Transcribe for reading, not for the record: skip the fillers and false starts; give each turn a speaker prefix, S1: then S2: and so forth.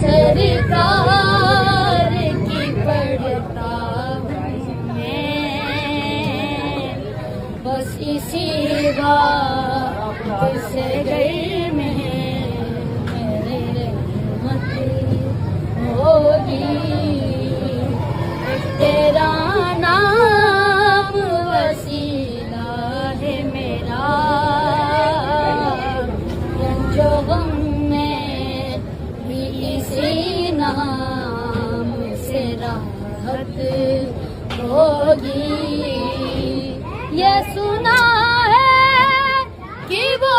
S1: सरकार की पढ़ता हूँ मैं, बस इसी बात से घर में मेरे रहमत होगी। तेरा नाम वसीला है मेरा, जो गम में भी इसी नाम से राहत होगी। ये सुना है कि वो